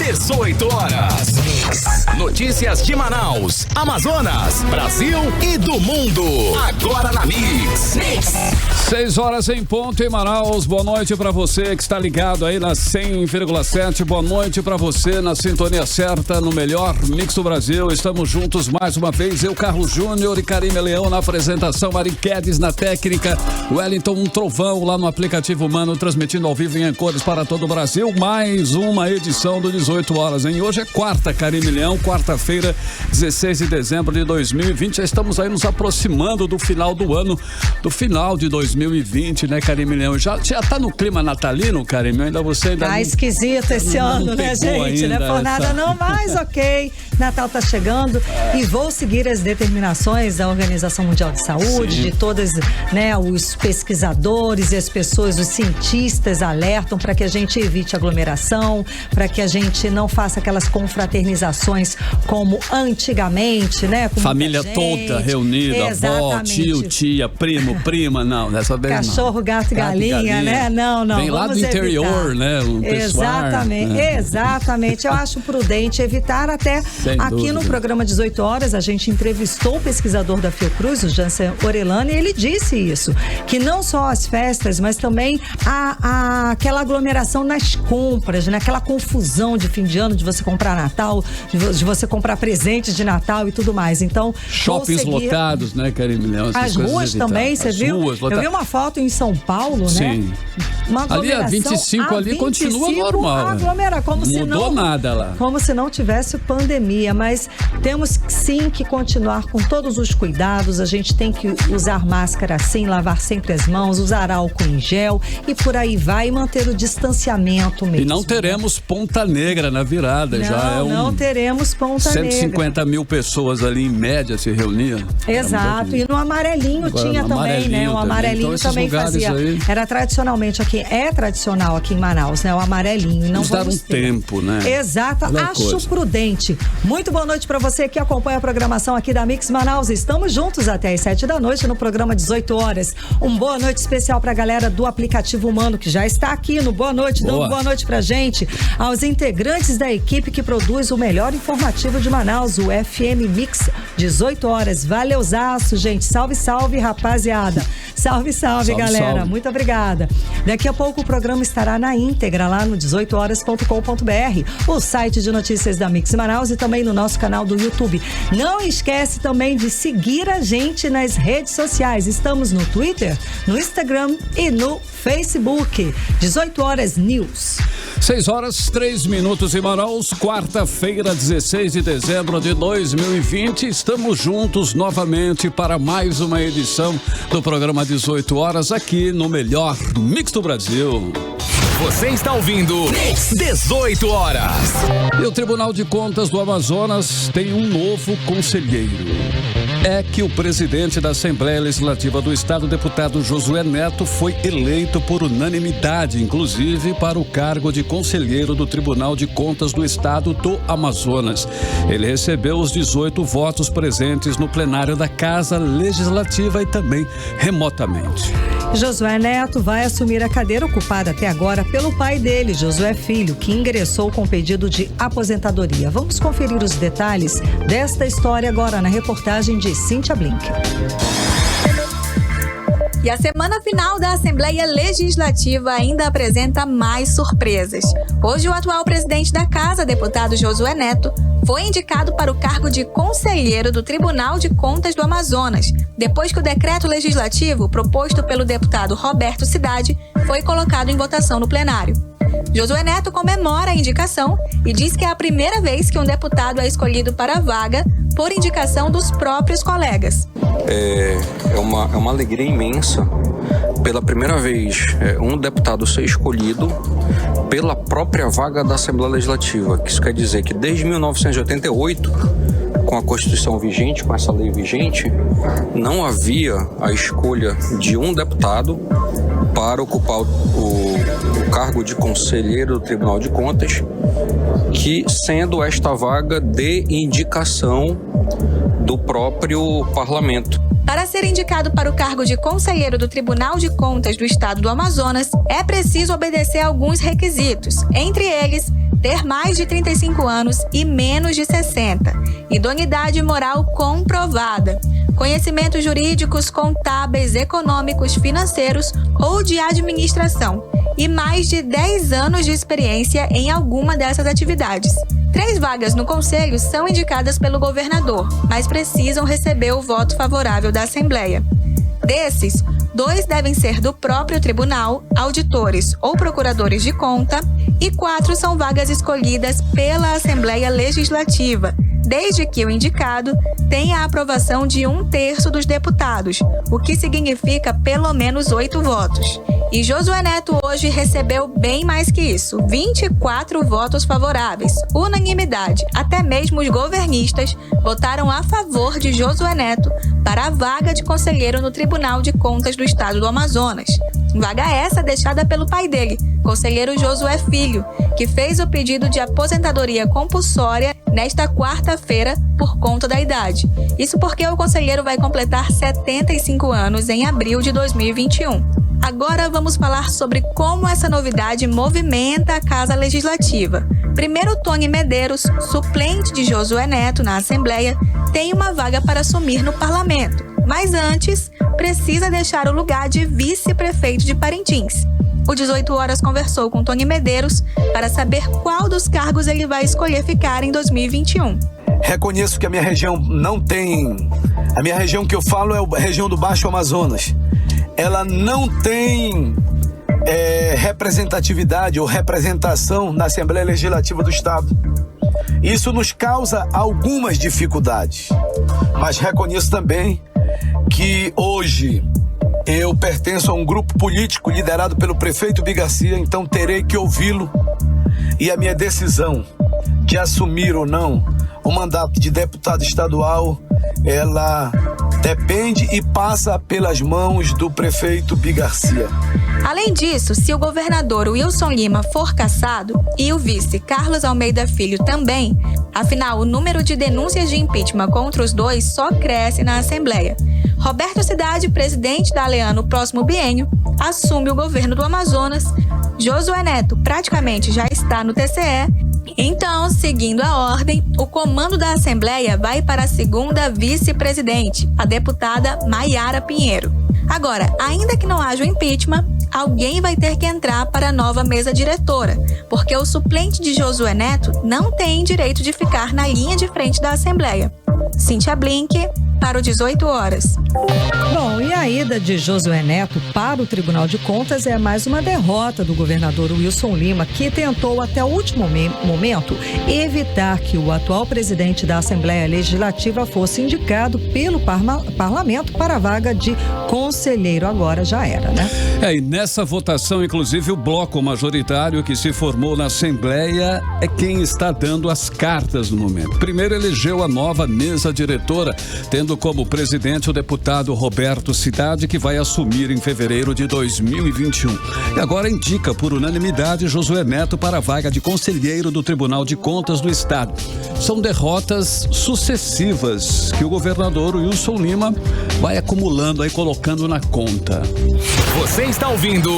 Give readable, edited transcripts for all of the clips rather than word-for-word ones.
18 horas. Notícias de Manaus, Amazonas, Brasil e do mundo. Agora na Mix. 6 horas em ponto em Manaus. Boa noite pra você que está ligado aí na 100,7. Boa noite pra você na sintonia certa, no melhor Mix do Brasil. Estamos juntos mais uma vez. Eu, Carlos Júnior e Karime Leão na apresentação, Mari Quedes na técnica, Wellington Trovão lá no aplicativo Humano, transmitindo ao vivo em Ancores para todo o Brasil. Mais uma edição do 18 horas, hein? Hoje é quarta, Karime Leão, quarta-feira, 16 de dezembro de 2020. Já estamos aí nos aproximando do final do ano, do final de 2020, né, Karime Leão? Já tá no clima natalino, Karime? Ainda você ainda tá esquisito esse ano, né, gente? Não é por nada não, mas ok. Natal tá chegando e vou seguir as determinações da Organização Mundial de Saúde, de todas, né, os pesquisadores e as pessoas, os cientistas alertam para que a gente evite aglomeração, para que a gente não faça aquelas confraternizações como antigamente, né? Com família toda reunida, avó, tio, tia, primo, prima, não, dessa vez cachorro, não. Gato e galinha, né? Não. Vem lá do interior, evitar. Né? Exatamente. Eu acho prudente evitar até aqui no programa 18 horas, a gente entrevistou o pesquisador da Fiocruz, o Jansen Orellana, e ele disse isso, que não só as festas, mas também aquela aglomeração nas compras, né? Aquela confusão de fim de ano, de você comprar Natal, de você comprar presentes de Natal e tudo mais. Então, shoppings lotados, né, Karime Leão? As ruas também, você viu? Eu vi uma foto em São Paulo, sim, né? Uma aglomeração. Ali a 25 ali 25, continua normal. Aglomera, como não se mudou nada lá. Como se não tivesse pandemia, mas temos sim que continuar com todos os cuidados. A gente tem que usar máscara sim, lavar sempre as mãos, usar álcool em gel e por aí vai, manter o distanciamento mesmo. E não teremos Ponta Negra na virada, não teremos Ponta Negra. 150 mil pessoas ali em média se reuniam. Exato, e no amarelinho agora, tinha também, né? O amarelinho então, também fazia. Aí... Era tradicionalmente aqui, é tradicional aqui em Manaus, né? O amarelinho. E não nos dar um tempo, né? Exato, acho prudente. Muito boa noite para você que acompanha a programação aqui da Mix Manaus. Estamos juntos até às 7 da noite no programa 18 horas. Boa noite especial pra galera do aplicativo Humano que já está aqui no Boa Noite, dando boa noite pra gente, aos integrantes da equipe que produz o melhor informativo de Manaus, o FM Mix 18 horas. Valeuzaço, gente. Salve, salve, rapaziada. Salve, salve, galera. Salve. Muito obrigada. Daqui a pouco o programa estará na íntegra lá no 18horas.com.br, o site de notícias da Mix Manaus e também no nosso canal do YouTube. Não esquece também de seguir a gente nas redes sociais. Estamos no Twitter, no Instagram e no Facebook. 18 horas News. 6 horas 3 minutos em Manaus, quarta-feira, 16 de dezembro de 2020. Estamos juntos novamente para mais uma edição do programa 18 horas aqui no melhor Mix do Brasil. Você está ouvindo Mix 18 horas. E o Tribunal de Contas do Amazonas tem um novo conselheiro. É que o presidente da Assembleia Legislativa do Estado, deputado Josué Neto, foi eleito por unanimidade, inclusive para o cargo de conselheiro do Tribunal de Contas do Estado do Amazonas. Ele recebeu os 18 votos presentes no plenário da Casa Legislativa e também remotamente. Josué Neto vai assumir a cadeira ocupada até agora pelo pai dele, Josué Filho, que ingressou com pedido de aposentadoria. Vamos conferir os detalhes desta história agora na reportagem de Cíntia Blink. E a semana final da Assembleia Legislativa ainda apresenta mais surpresas. Hoje, o atual presidente da Casa, deputado Josué Neto, foi indicado para o cargo de conselheiro do Tribunal de Contas do Amazonas, depois que o decreto legislativo proposto pelo deputado Roberto Cidade foi colocado em votação no plenário. Josué Neto comemora a indicação e diz que é a primeira vez que um deputado é escolhido para a vaga por indicação dos próprios colegas. É uma alegria imensa, pela primeira vez, um deputado ser escolhido pela própria vaga da Assembleia Legislativa. Isso quer dizer que desde 1988, com a Constituição vigente, com essa lei vigente, não havia a escolha de um deputado para ocupar o cargo de conselheiro do Tribunal de Contas, que sendo esta vaga de indicação do próprio parlamento. Para ser indicado para o cargo de conselheiro do Tribunal de Contas do Estado do Amazonas, é preciso obedecer a alguns requisitos, entre eles, ter mais de 35 anos e menos de 60, idoneidade moral comprovada, conhecimentos jurídicos, contábeis, econômicos, financeiros ou de administração e mais de 10 anos de experiência em alguma dessas atividades. 3 vagas no conselho são indicadas pelo governador, mas precisam receber o voto favorável da Assembleia. Desses, 2 devem ser do próprio tribunal, auditores ou procuradores de conta, e 4 são vagas escolhidas pela Assembleia Legislativa, desde que o indicado tenha a aprovação de 1/3 dos deputados, o que significa pelo menos 8 votos. E Josué Neto hoje recebeu bem mais que isso, 24 votos favoráveis, unanimidade. Até mesmo os governistas votaram a favor de Josué Neto para a vaga de conselheiro no Tribunal de Contas do Estado do Amazonas. Vaga essa deixada pelo pai dele, conselheiro Josué Filho, que fez o pedido de aposentadoria compulsória nesta quarta-feira por conta da idade. Isso porque o conselheiro vai completar 75 anos em abril de 2021. Agora vamos falar sobre como essa novidade movimenta a Casa Legislativa. Primeiro, Tony Medeiros, suplente de Josué Neto na Assembleia, tem uma vaga para assumir no Parlamento. Mas antes, precisa deixar o lugar de vice-prefeito de Parintins. O 18 Horas conversou com Tony Medeiros para saber qual dos cargos ele vai escolher ficar em 2021. Reconheço que a minha região não tem... A minha região que eu falo é a região do Baixo Amazonas. Ela não tem representatividade ou representação na Assembleia Legislativa do Estado. Isso nos causa algumas dificuldades, mas reconheço também que hoje eu pertenço a um grupo político liderado pelo prefeito Bigarcia, então terei que ouvi-lo, e a minha decisão de assumir ou não o mandato de deputado estadual, ela depende e passa pelas mãos do prefeito Bigarcia. Além disso, se o governador Wilson Lima for cassado e o vice Carlos Almeida Filho também, afinal o número de denúncias de impeachment contra os dois só cresce na Assembleia. Roberto Cidade, presidente da ALEAN no próximo biênio, assume o governo do Amazonas. Josué Neto praticamente já está no TCE. Então, seguindo a ordem, o comando da Assembleia vai para a segunda vice-presidente, a deputada Maiara Pinheiro. Agora, ainda que não haja o impeachment, alguém vai ter que entrar para a nova mesa diretora, porque o suplente de Josué Neto não tem direito de ficar na linha de frente da Assembleia. Cíntia Blink, para o 18 Horas. Bom, e a ida de Josué Neto para o Tribunal de Contas é mais uma derrota do governador Wilson Lima, que tentou até o último momento evitar que o atual presidente da Assembleia Legislativa fosse indicado pelo parlamento para a vaga de conselheiro. Agora já era, né? E nessa votação, inclusive, o bloco majoritário que se formou na Assembleia é quem está dando as cartas no momento. Primeiro elegeu a nova mesa diretora, tendo como presidente o deputado Roberto Cidade, que vai assumir em fevereiro de 2021. E agora indica por unanimidade Josué Neto para a vaga de conselheiro do Tribunal de Contas do Estado. São derrotas sucessivas que o governador Wilson Lima vai acumulando aí, colocando na conta. Você está ouvindo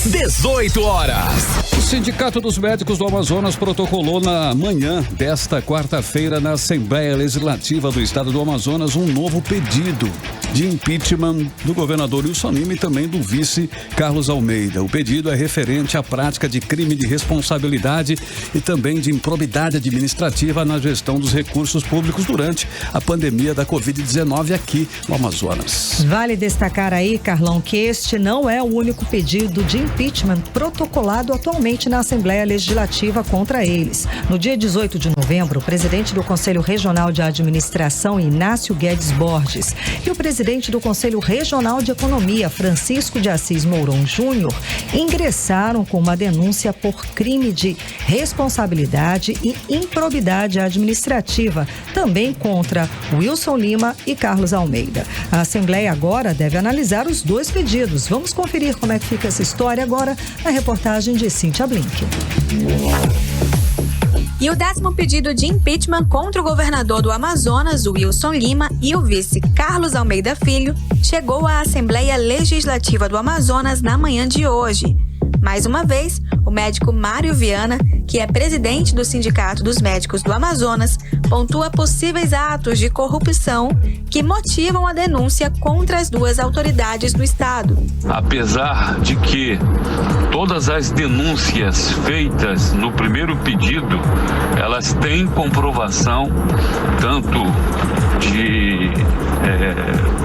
18 Horas. O Sindicato dos Médicos do Amazonas protocolou na manhã desta quarta-feira na Assembleia Legislativa do Estado do Amazonas um novo pedido de impeachment do governador Wilson Lima e também do vice Carlos Almeida. O pedido é referente à prática de crime de responsabilidade e também de improbidade administrativa na gestão dos recursos públicos durante a pandemia da Covid-19 aqui no Amazonas. Vale destacar aí, Carlão, que este não é o único pedido de impeachment protocolado atualmente na Assembleia Legislativa contra eles. No dia 18 de novembro, o presidente do Conselho Regional de Administração, Inácio Guedes Borges, e o presidente do Conselho Regional de Economia, Francisco de Assis Mourão Júnior, ingressaram com uma denúncia por crime de responsabilidade e improbidade administrativa, também contra Wilson Lima e Carlos Almeida. A Assembleia agora deve analisar os dois pedidos. Vamos conferir como é que fica essa história agora na reportagem de Cíntia Blink. E o 10º pedido de impeachment contra o governador do Amazonas, Wilson Lima, e o vice Carlos Almeida Filho chegou à Assembleia Legislativa do Amazonas na manhã de hoje. Mais uma vez, o médico Mário Viana, que é presidente do Sindicato dos Médicos do Amazonas, pontua possíveis atos de corrupção que motivam a denúncia contra as duas autoridades do Estado. Apesar de que todas as denúncias feitas no primeiro pedido, elas têm comprovação tanto de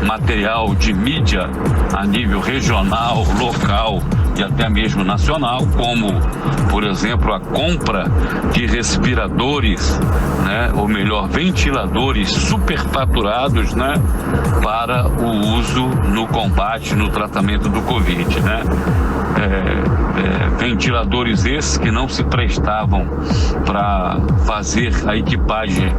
material de mídia a nível regional, local e até mesmo nacional, como, por exemplo, a compra de respiradores, ou melhor, ventiladores superfaturados, para o uso no combate, no tratamento do Covid, ventiladores esses que não se prestavam para fazer a equipagem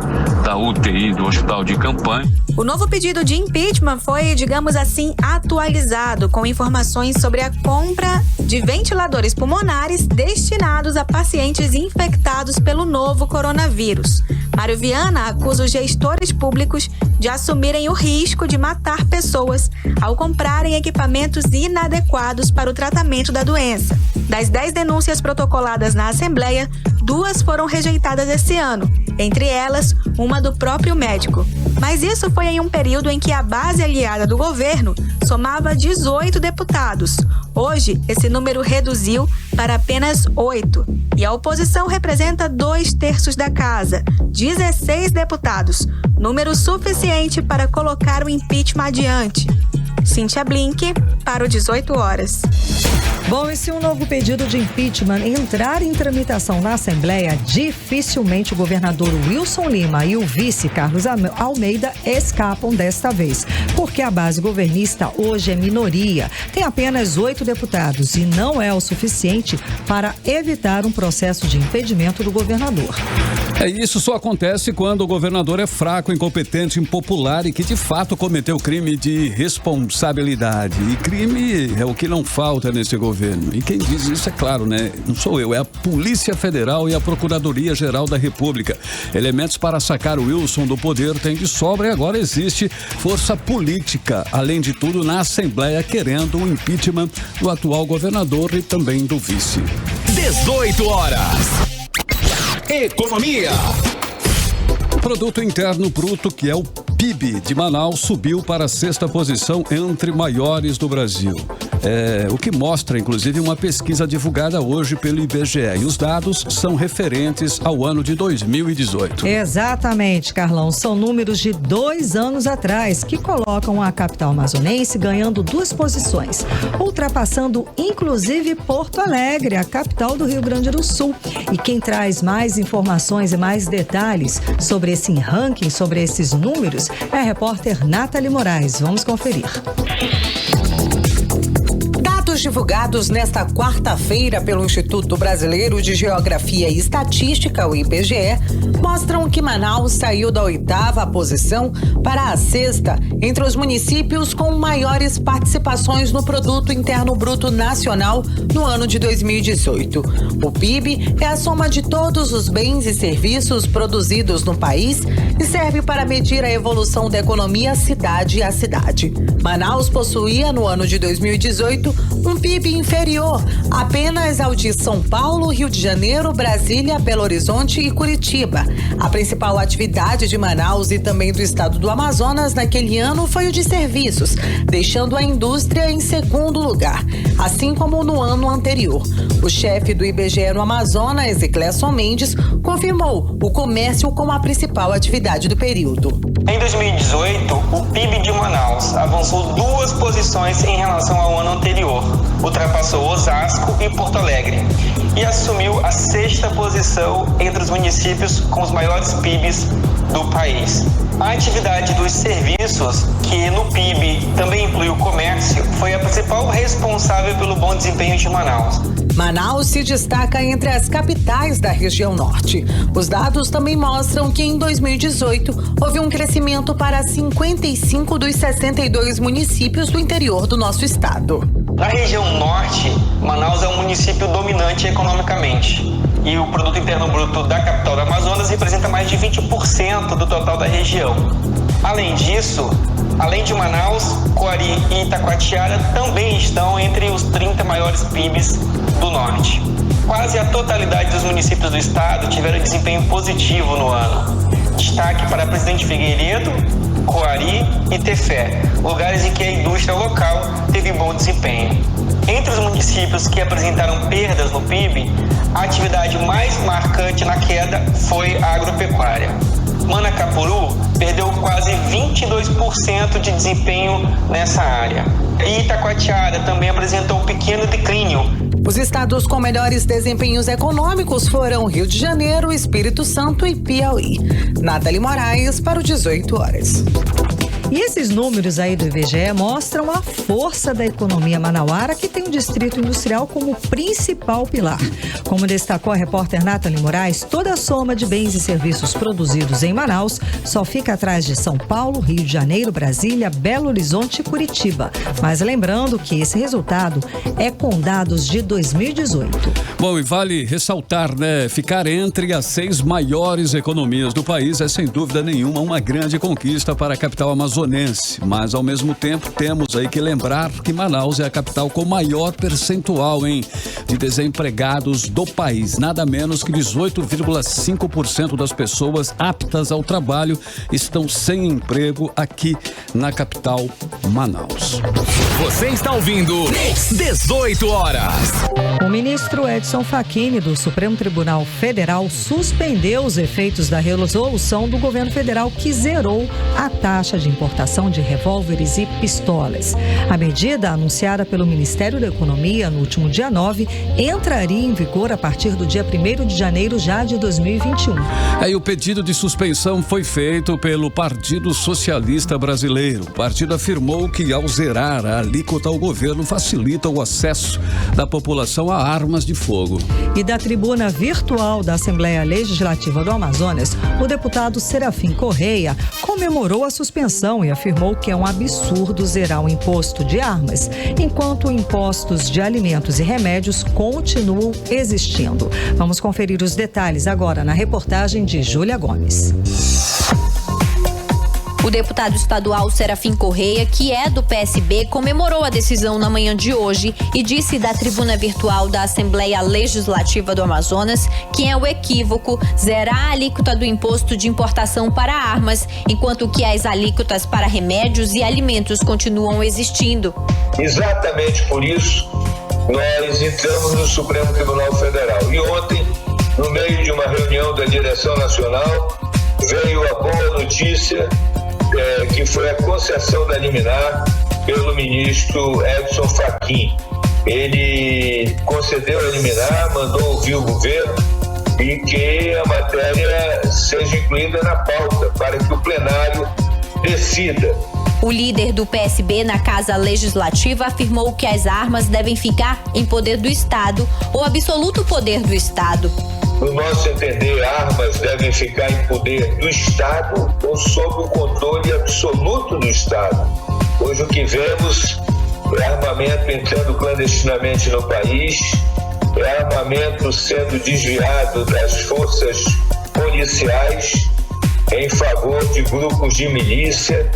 da UTI do hospital de campanha. O novo pedido de impeachment foi, digamos assim, atualizado com informações sobre a compra de ventiladores pulmonares destinados a pacientes infectados pelo novo coronavírus. Mário Viana acusa os gestores públicos de assumirem o risco de matar pessoas ao comprarem equipamentos inadequados para o tratamento da doença. Das 10 denúncias protocoladas na Assembleia, 2 foram rejeitadas esse ano, entre elas uma do próprio médico. Mas isso foi em um período em que a base aliada do governo somava 18 deputados. Hoje, esse número reduziu para apenas 8. E a oposição representa 2/3 da casa, 16 deputados, número suficiente para colocar o impeachment adiante. Cíntia Blink, para o 18 horas. Bom, e se um novo pedido de impeachment entrar em tramitação na Assembleia, dificilmente o governador Wilson Lima e o vice Carlos Almeida escapam desta vez, porque a base governista hoje é minoria, tem apenas 8 deputados e não é o suficiente para evitar um processo de impedimento do governador. Isso só acontece quando o governador é fraco, incompetente, impopular e que de fato cometeu crime de responsabilidade. E crime é o que não falta nesse governo. E quem diz isso é claro, não sou eu, é a Polícia Federal e a Procuradoria-Geral da República. Elementos para sacar o Wilson do poder tem de sobra e agora existe força política, além de tudo, na Assembleia querendo o impeachment do atual governador e também do vice. 18 horas. Economia. Produto Interno Bruto, que é o PIB de Manaus, subiu para a 6ª posição entre maiores do Brasil. O que mostra, inclusive, uma pesquisa divulgada hoje pelo IBGE. E os dados são referentes ao ano de 2018. Exatamente, Carlão. São números de 2 anos atrás que colocam a capital amazonense ganhando 2 posições, ultrapassando, inclusive, Porto Alegre, a capital do Rio Grande do Sul. E quem traz mais informações e mais detalhes sobre esse ranking, sobre esses números, é a repórter Nathalie Moraes. Vamos conferir. Dados divulgados nesta quarta-feira pelo Instituto Brasileiro de Geografia e Estatística, o IBGE, mostram que Manaus saiu da 8ª posição para a 6ª entre os municípios com maiores participações no Produto Interno Bruto Nacional no ano de 2018. O PIB é a soma de todos os bens e serviços produzidos no país e serve para medir a evolução da economia cidade a cidade. Manaus possuía, no ano de 2018, um PIB inferior apenas ao de São Paulo, Rio de Janeiro, Brasília, Belo Horizonte e Curitiba. A principal atividade de Manaus e também do estado do Amazonas naquele ano foi o de serviços, deixando a indústria em segundo lugar, assim como no ano anterior. O chefe do IBGE no Amazonas, Ecleson Mendes, confirmou o comércio como a principal atividade do período. Em 2018, o PIB de Manaus avançou 2 posições em relação ao ano anterior. Ultrapassou Osasco e Porto Alegre e assumiu a 6ª posição entre os municípios com os maiores PIBs do país. A atividade dos serviços, que no PIB também inclui o comércio, foi a principal responsável pelo bom desempenho de Manaus. Manaus se destaca entre as capitais da região norte. Os dados também mostram que em 2018 houve um crescimento para 55 dos 62 municípios do interior do nosso estado. Na região norte, Manaus é um município dominante economicamente. e o produto interno bruto da capital do Amazonas representa mais de 20% do total da região. Além disso, além de Manaus, Coari e Itacoatiara também estão entre os 30 maiores PIBs do norte. Quase a totalidade dos municípios do estado tiveram desempenho positivo no ano. Destaque para Presidente Figueiredo, Coari e Tefé, lugares em que a indústria local teve bom desempenho. Entre os municípios que apresentaram perdas no PIB, a atividade mais marcante na queda foi a agropecuária. Manacapuru perdeu quase 22% de desempenho nessa área. E Itacoatiara também apresentou um pequeno declínio. Os estados com melhores desempenhos econômicos foram Rio de Janeiro, Espírito Santo e Piauí. Nathalie Moraes para o 18 horas. E esses números aí do IBGE mostram a força da economia manauara, que tem o distrito industrial como principal pilar. Como destacou a repórter Nathalie Moraes, toda a soma de bens e serviços produzidos em Manaus só fica atrás de São Paulo, Rio de Janeiro, Brasília, Belo Horizonte e Curitiba. Mas lembrando que esse resultado é com dados de 2018. Bom, e vale ressaltar, né? Ficar entre as 6 maiores economias do país é, sem dúvida nenhuma, uma grande conquista para a capital amazonense. Mas, ao mesmo tempo, temos aí que lembrar que Manaus é a capital com maior percentual de desempregados do país. Nada menos que 18,5% das pessoas aptas ao trabalho estão sem emprego aqui na capital, Manaus. Você está ouvindo 18 horas. O ministro Edson Fachin, do Supremo Tribunal Federal, suspendeu os efeitos da resolução do governo federal que zerou a taxa de importação de revólveres e pistolas. A medida, anunciada pelo Ministério da Economia no último dia 9, entraria em vigor a partir do dia 1º de janeiro já de 2021. Aí o pedido de suspensão foi feito pelo Partido Socialista Brasileiro. O partido afirmou que, ao zerar a alíquota, o governo facilita o acesso da população a armas de fogo. E da tribuna virtual da Assembleia Legislativa do Amazonas, o deputado Serafim Correia comemorou a suspensão e afirmou que é um absurdo zerar o imposto de armas, enquanto impostos de alimentos e remédios continuam existindo. Vamos conferir os detalhes agora na reportagem de Júlia Gomes. O deputado estadual Serafim Correia, que é do PSB, comemorou a decisão na manhã de hoje e disse da tribuna virtual da Assembleia Legislativa do Amazonas que é um equívoco zerar a alíquota do imposto de importação para armas, enquanto que as alíquotas para remédios e alimentos continuam existindo. Exatamente por isso, nós entramos no Supremo Tribunal Federal. E ontem, no meio de uma reunião da direção nacional, veio a boa notícia que foi a concessão da liminar pelo ministro Edson Fachin. Ele concedeu a liminar, mandou ouvir o governo e que a matéria seja incluída na pauta para que o plenário decida. O líder do PSB na Casa Legislativa afirmou que as armas devem ficar em poder do Estado ou absoluto poder do Estado. No nosso entender, armas devem ficar em poder do Estado ou sob o controle absoluto do Estado. Hoje o que vemos é armamento entrando clandestinamente no país, é armamento sendo desviado das forças policiais em favor de grupos de milícia,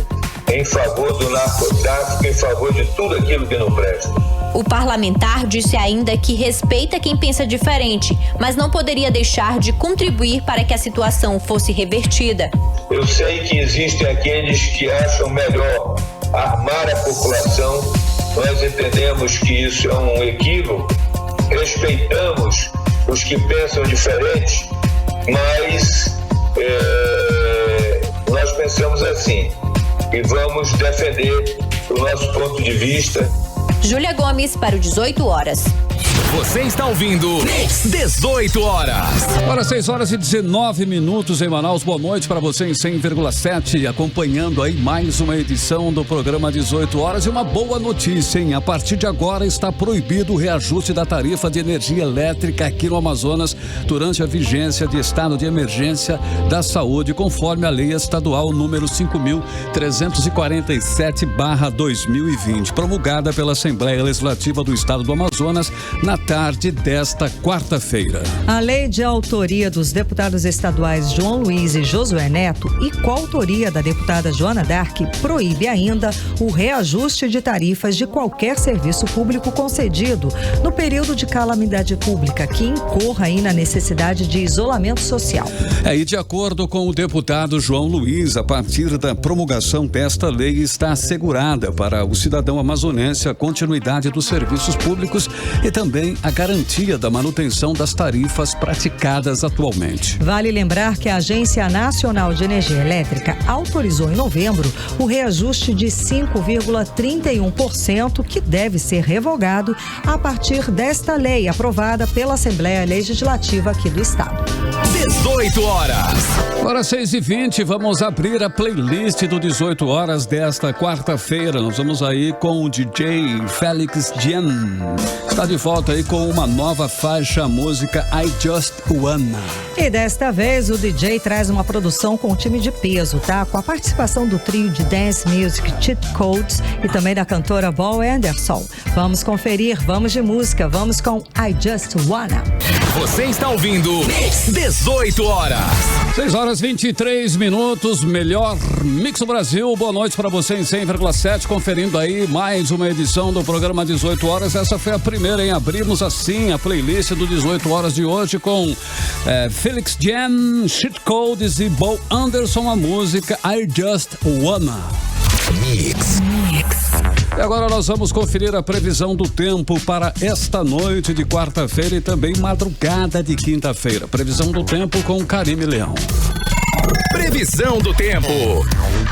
em favor do narcotráfico, em favor de tudo aquilo que não presta. O parlamentar disse ainda que respeita quem pensa diferente, mas não poderia deixar de contribuir para que a situação fosse revertida. Eu sei que existem aqueles que acham melhor armar a população. Nós entendemos que isso é um equívoco, respeitamos os que pensam diferente, mas nós pensamos assim e vamos defender o nosso ponto de vista. Júlia Gomes para o 18 horas. Você está ouvindo 18 horas. Agora 6 horas e 19 minutos em Manaus. Boa noite para você em 100,7, acompanhando aí mais uma edição do programa 18 horas. E uma boa notícia, hein? A partir de agora está proibido o reajuste da tarifa de energia elétrica aqui no Amazonas durante a vigência de estado de emergência da saúde, conforme a lei estadual número 5.347/2020, promulgada pela Assembleia Legislativa do Estado do Amazonas na na tarde desta quarta-feira. A lei de autoria dos deputados estaduais João Luiz e Josué Neto e coautoria da deputada Joana Dark proíbe ainda o reajuste de tarifas de qualquer serviço público concedido no período de calamidade pública que incorra aí na necessidade de isolamento social. E de acordo com o deputado João Luiz, a partir da promulgação desta lei está assegurada para o cidadão amazonense a continuidade dos serviços públicos e também a garantia da manutenção das tarifas praticadas atualmente. Vale lembrar que a Agência Nacional de Energia Elétrica autorizou em novembro o reajuste de 5,31% que deve ser revogado a partir desta lei aprovada pela Assembleia Legislativa aqui do estado. 18 horas. Agora 6h20, vamos abrir a playlist do 18 horas desta quarta-feira. Nós vamos aí com o DJ Felix Jen. Está de volta aí com uma nova faixa, a música I Just Wanna. E desta vez o DJ traz uma produção com um time de peso, tá? Com a participação do trio de dance music Cheat Codes e também da cantora Val Anderson. Vamos conferir, vamos de música, vamos com I Just Wanna. Você está ouvindo 18 horas. 6h23, melhor Mix do Brasil. Boa noite para você em 100,7, conferindo aí mais uma edição do programa 18 horas. Essa foi a primeira, hein? Abrimos assim a playlist do 18 horas de hoje com Felix Jen, Cheat Codes e Bo Anderson, a música I Just Wanna. Mix. E agora nós vamos conferir a previsão do tempo para esta noite de quarta-feira e também madrugada de quinta-feira. Previsão do tempo com Karime Leão. Previsão do tempo.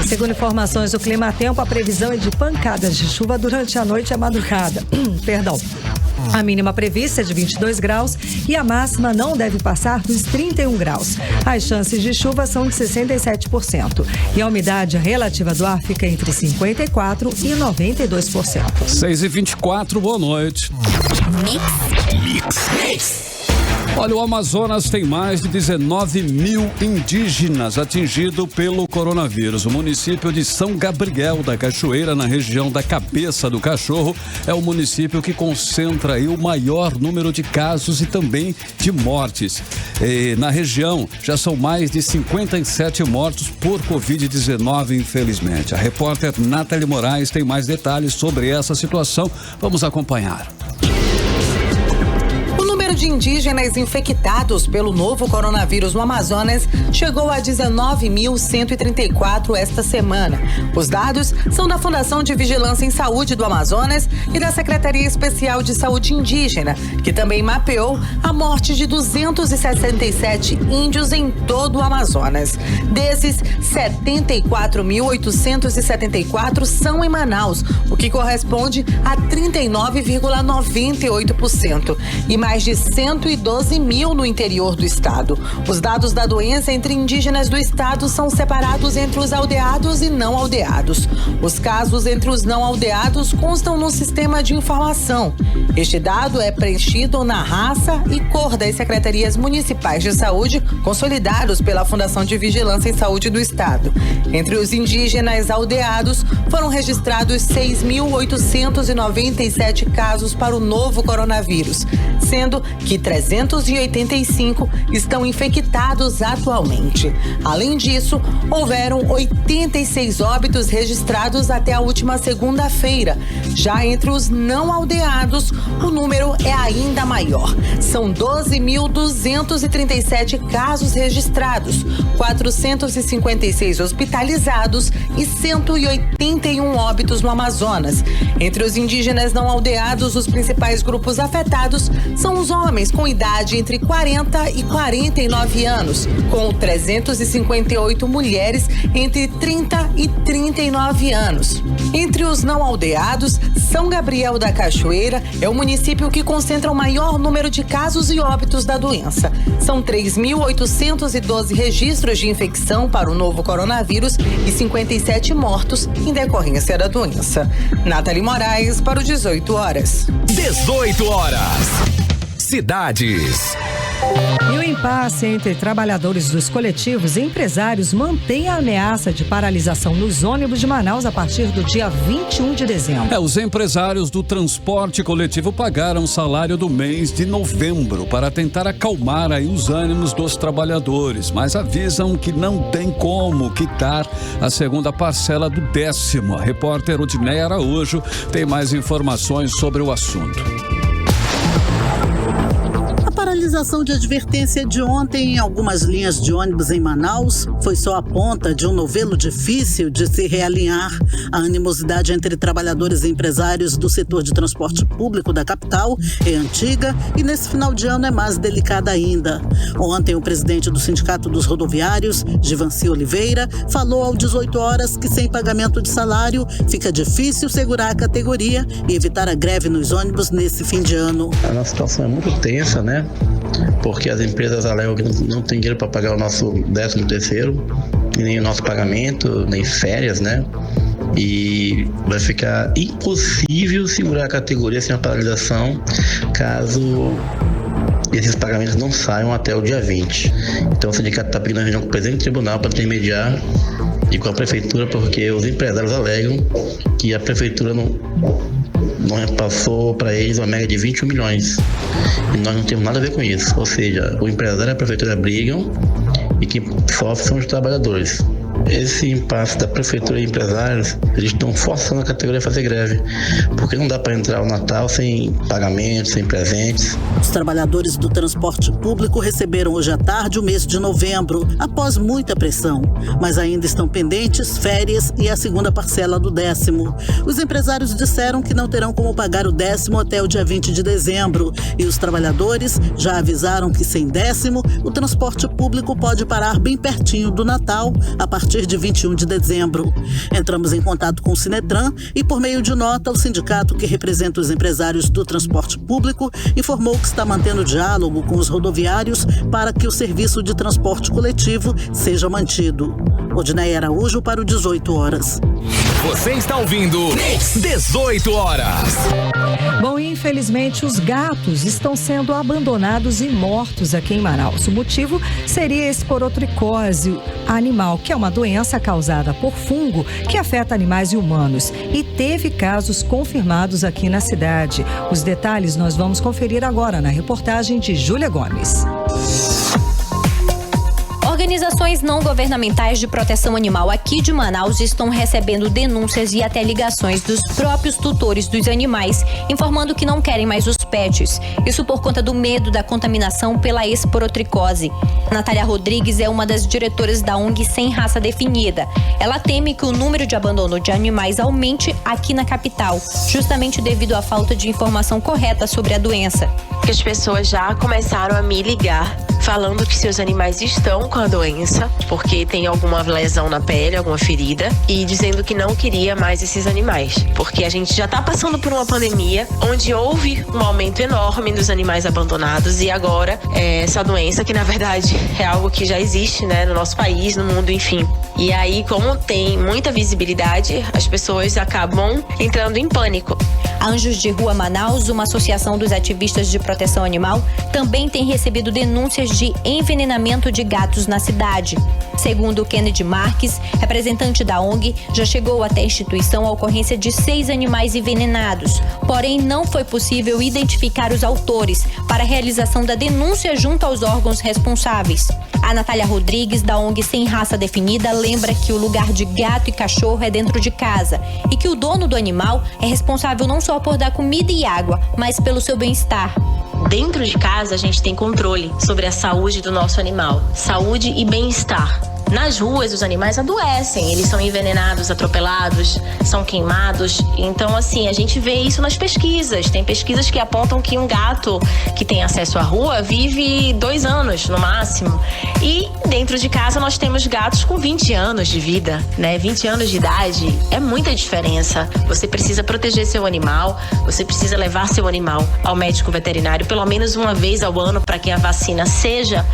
Segundo informações do Climatempo, a previsão é de pancadas de chuva durante a noite e a madrugada. Perdão. A mínima prevista é de 22 graus e a máxima não deve passar dos 31 graus. As chances de chuva são de 67% e a umidade relativa do ar fica entre 54% e 92%. 6h24, boa noite. Mix. Olha, o Amazonas tem mais de 19 mil indígenas atingidos pelo coronavírus. O município de São Gabriel da Cachoeira, na região da Cabeça do Cachorro, é o município que concentra aí o maior número de casos e também de mortes. Na região já são mais de 57 mortos por Covid-19, infelizmente. A repórter Nathalie Moraes tem mais detalhes sobre essa situação. Vamos acompanhar. O número de indígenas infectados pelo novo coronavírus no Amazonas chegou a 19.134 esta semana. Os dados são da Fundação de Vigilância em Saúde do Amazonas e da Secretaria Especial de Saúde Indígena, que também mapeou a morte de 267 índios em todo o Amazonas. Desses, 74.874 são em Manaus, o que corresponde a 39,98%, e mais de 112 mil no interior do estado. Os dados da doença entre indígenas do estado são separados entre os aldeados e não aldeados. Os casos entre os não aldeados constam no sistema de informação. Este dado é preenchido na raça e cor das secretarias municipais de saúde consolidados pela Fundação de Vigilância em Saúde do estado. Entre os indígenas aldeados foram registrados 6.897 casos para o novo coronavírus, sendo que 385 estão infectados atualmente. Além disso, houveram 86 óbitos registrados até a última segunda-feira. Já entre os não aldeados, o número é ainda maior. São 12.237 casos registrados, 456 hospitalizados e 181 óbitos no Amazonas. Entre os indígenas não aldeados, os principais grupos afetados são os homens com idade entre 40 e 49 anos, com 358 mulheres entre 30 e 39 anos. Entre os não aldeados, São Gabriel da Cachoeira é o município que concentra o maior número de casos e óbitos da doença. São 3.812 registros de infecção para o novo coronavírus e 57 mortos em decorrência da doença. Nathalie Moraes para o 18 horas. 18 horas. Cidades. E o impasse entre trabalhadores dos coletivos e empresários mantém a ameaça de paralisação nos ônibus de Manaus a partir do dia 21 de dezembro. Os empresários do transporte coletivo pagaram o salário do mês de novembro para tentar acalmar aí os ânimos dos trabalhadores, mas avisam que não tem como quitar a segunda parcela do 10º. A repórter Odineia Araújo tem mais informações sobre o assunto. A paralisação de advertência de ontem em algumas linhas de ônibus em Manaus foi só a ponta de um novelo difícil de se realinhar. A animosidade entre trabalhadores e empresários do setor de transporte público da capital é antiga e nesse final de ano é mais delicada ainda. Ontem, o presidente do Sindicato dos Rodoviários, Givanci Oliveira, falou ao 18 horas que sem pagamento de salário fica difícil segurar a categoria e evitar a greve nos ônibus nesse fim de ano. A nossa situação é muito tensa, né? Porque as empresas alegam que não tem dinheiro para pagar o nosso 13º, e nem o nosso pagamento, nem férias, né? E vai ficar impossível segurar a categoria sem a paralisação caso esses pagamentos não saiam até o dia 20. Então o sindicato está pedindo a reunião com o presidente do tribunal para intermediar e com a prefeitura, porque os empresários alegam que a prefeitura não repassou para eles uma média de 21 milhões. E nós não temos nada a ver com isso. Ou seja, o empresário e a prefeitura brigam e quem sofre são os trabalhadores. Esse impasse da prefeitura e empresários, eles estão forçando a categoria a fazer greve, porque não dá para entrar o Natal sem pagamento, sem presentes. Os trabalhadores do transporte público receberam hoje à tarde o mês de novembro, após muita pressão, mas ainda estão pendentes férias e a segunda parcela do 10º. Os empresários disseram que não terão como pagar o 10º até o dia 20 de dezembro e os trabalhadores já avisaram que sem 10º, o transporte público pode parar bem pertinho do Natal, a partir de 21 de dezembro. Entramos em contato com o Sinetran e, por meio de nota, o sindicato que representa os empresários do transporte público informou que está mantendo diálogo com os rodoviários para que o serviço de transporte coletivo seja mantido. Odineia Araújo para o 18 horas. Você está ouvindo 18 horas. Bom, infelizmente os gatos estão sendo abandonados e mortos aqui em Manaus. O motivo seria a esporotricose animal, que é uma doença causada por fungo que afeta animais e humanos. E teve casos confirmados aqui na cidade. Os detalhes nós vamos conferir agora na reportagem de Júlia Gomes. Organizações não governamentais de proteção animal aqui de Manaus estão recebendo denúncias e até ligações dos próprios tutores dos animais, informando que não querem mais os pets. Isso por conta do medo da contaminação pela esporotricose. Natália Rodrigues é uma das diretoras da ONG Sem Raça Definida. Ela teme que o número de abandono de animais aumente aqui na capital, justamente devido à falta de informação correta sobre a doença. As pessoas já começaram a me ligar falando que seus animais estão com a doença, porque tem alguma lesão na pele, alguma ferida, e dizendo que não queria mais esses animais, porque a gente já está passando por uma pandemia onde houve um aumento enorme dos animais abandonados e agora essa doença que na verdade é algo que já existe, né, no nosso país, no mundo, enfim. E aí, como tem muita visibilidade, as pessoas acabam entrando em pânico. A Anjos de Rua Manaus, uma associação dos ativistas de proteção animal, também tem recebido denúncias de envenenamento de gatos na cidade. Segundo Kennedy Marques, representante da ONG, já chegou até a instituição a ocorrência de 6 animais envenenados. Porém, não foi possível identificar os autores para a realização da denúncia junto aos órgãos responsáveis. A Natália Rodrigues, da ONG Sem Raça Definida, lembra que o lugar de gato e cachorro é dentro de casa e que o dono do animal é responsável não só por dar comida e água, mas pelo seu bem-estar. Dentro de casa, a gente tem controle sobre a saúde do nosso animal, saúde e bem-estar. Nas ruas, os animais adoecem, eles são envenenados, atropelados, são queimados. Então, assim, a gente vê isso nas pesquisas. Tem pesquisas que apontam que um gato que tem acesso à rua vive 2 anos, no máximo. E dentro de casa, nós temos gatos com 20 anos de vida, né? 20 anos de idade é muita diferença. Você precisa proteger seu animal, você precisa levar seu animal ao médico veterinário pelo menos uma vez ao ano para que a vacina seja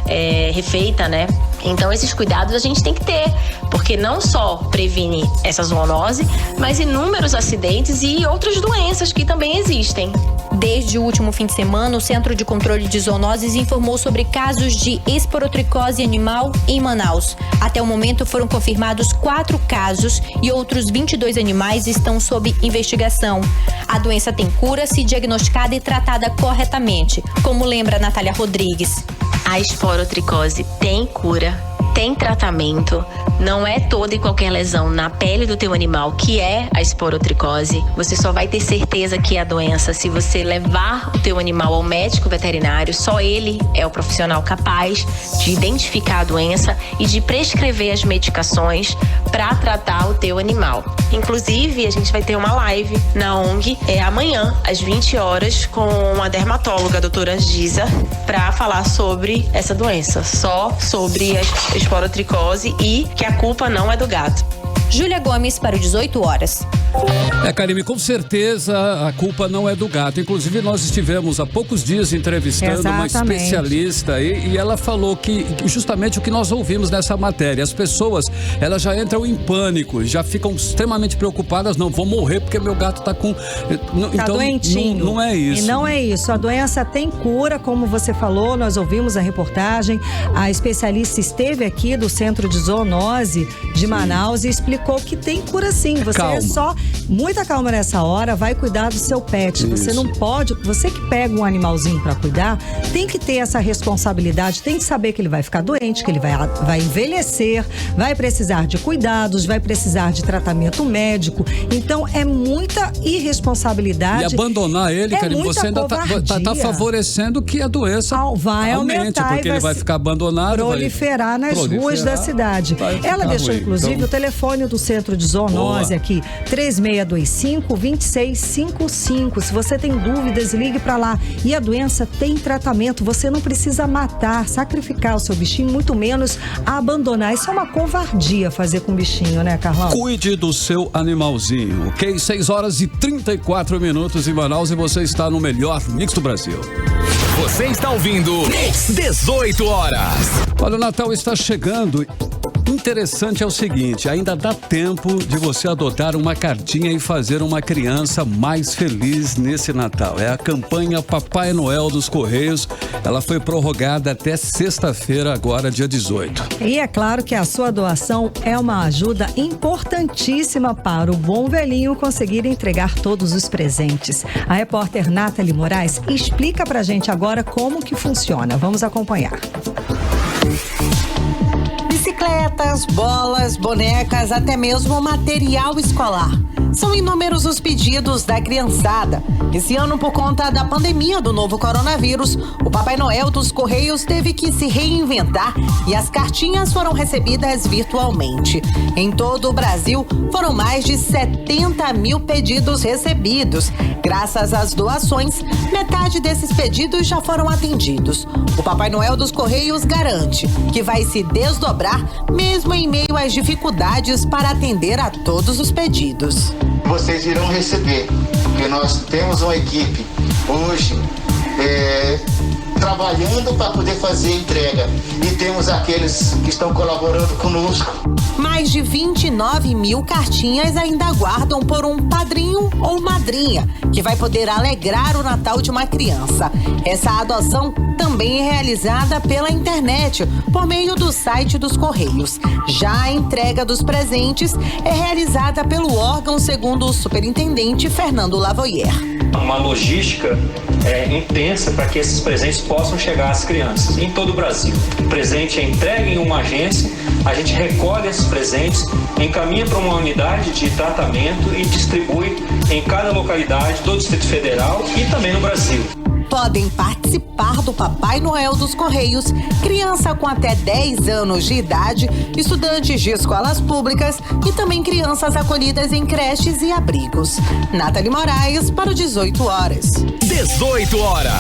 refeita, né? Então, esses cuidados a gente tem que ter, porque não só previne essa zoonose, mas inúmeros acidentes e outras doenças que também existem. Desde o último fim de semana, o Centro de Controle de Zoonoses informou sobre casos de esporotricose animal em Manaus. Até o momento foram confirmados 4 casos e outros 22 animais estão sob investigação. A doença tem cura se diagnosticada e tratada corretamente, como lembra Natália Rodrigues. A esporotricose tem cura, tem tratamento, não é toda e qualquer lesão na pele do teu animal que é a esporotricose. Você só vai ter certeza que é a doença se você levar o teu animal ao médico veterinário. Só ele é o profissional capaz de identificar a doença e de prescrever as medicações para tratar o teu animal. Inclusive, a gente vai ter uma live na ONG amanhã, às 20 horas, com a dermatóloga, a doutora Giza, para falar sobre essa doença, só sobre a esporotricose e que a culpa não é do gato. Júlia Gomes para o 18 horas. Karime, com certeza a culpa não é do gato. Inclusive, nós estivemos há poucos dias entrevistando uma especialista aí, e ela falou que justamente o que nós ouvimos nessa matéria, as pessoas, elas já entram em pânico, já ficam extremamente preocupadas, não, vou morrer porque meu gato tá com... Então, doentinho. Não é isso. E não é isso, a doença tem cura, como você falou, nós ouvimos a reportagem, a especialista esteve aqui do Centro de Zoonose de Manaus e explicou que tem cura sim. Você é só muita calma nessa hora, vai cuidar do seu pet. Isso. Você não pode, você que pega um animalzinho para cuidar, tem que ter essa responsabilidade, tem que saber que ele vai ficar doente, que ele vai envelhecer, vai precisar de cuidados, vai precisar de tratamento médico. Então é muita irresponsabilidade. E abandonar ele, Karime, você ainda tá favorecendo que a doença vai aumente, aumentar, porque ele vai ficar abandonado, proliferar nas ruas da cidade. Ela deixou inclusive o telefone do Centro de Zoonose aqui, 3625-2655. Se você tem dúvidas, ligue para lá. E a doença tem tratamento. Você não precisa matar, sacrificar o seu bichinho, muito menos abandonar. Isso é uma covardia fazer com o bichinho, né, Carlão? Cuide do seu animalzinho, ok? 6h34 em Manaus e você está no melhor Mix do Brasil. Você está ouvindo Mix 18 horas. Olha, o Natal está chegando. Interessante é o seguinte, ainda dá tempo de você adotar uma cartinha e fazer uma criança mais feliz nesse Natal. É a campanha Papai Noel dos Correios. Ela foi prorrogada até sexta-feira, agora dia 18. E é claro que a sua doação é uma ajuda importantíssima para o bom velhinho conseguir entregar todos os presentes. A repórter Nathalie Moraes explica pra gente agora como que funciona. Vamos acompanhar. Bicicletas, bolas, bonecas, até mesmo material escolar. São inúmeros os pedidos da criançada. Esse ano, por conta da pandemia do novo coronavírus, o Papai Noel dos Correios teve que se reinventar e as cartinhas foram recebidas virtualmente. Em todo o Brasil, foram mais de 70 mil pedidos recebidos. Graças às doações, metade desses pedidos já foram atendidos. O Papai Noel dos Correios garante que vai se desdobrar mesmo em meio às dificuldades para atender a todos os pedidos. Vocês irão receber, porque nós temos uma equipe hoje trabalhando para poder fazer a entrega e temos aqueles que estão colaborando conosco. Mais de 29 mil cartinhas ainda aguardam por um padrinho ou madrinha que vai poder alegrar o Natal de uma criança. Essa adoção também é realizada pela internet, por meio do site dos Correios. Já a entrega dos presentes é realizada pelo órgão, segundo o superintendente Fernando Lavoyer. Uma logística intensa para que esses presentes possam chegar às crianças em todo o Brasil. O presente é entregue em uma agência, a gente recolhe esses presentes, encaminha para uma unidade de tratamento e distribui em cada localidade do Distrito Federal e também no Brasil. Podem participar do Papai Noel dos Correios criança com até 10 anos de idade, estudantes de escolas públicas e também crianças acolhidas em creches e abrigos. Nathalie Moraes para o 18 horas. 18 horas.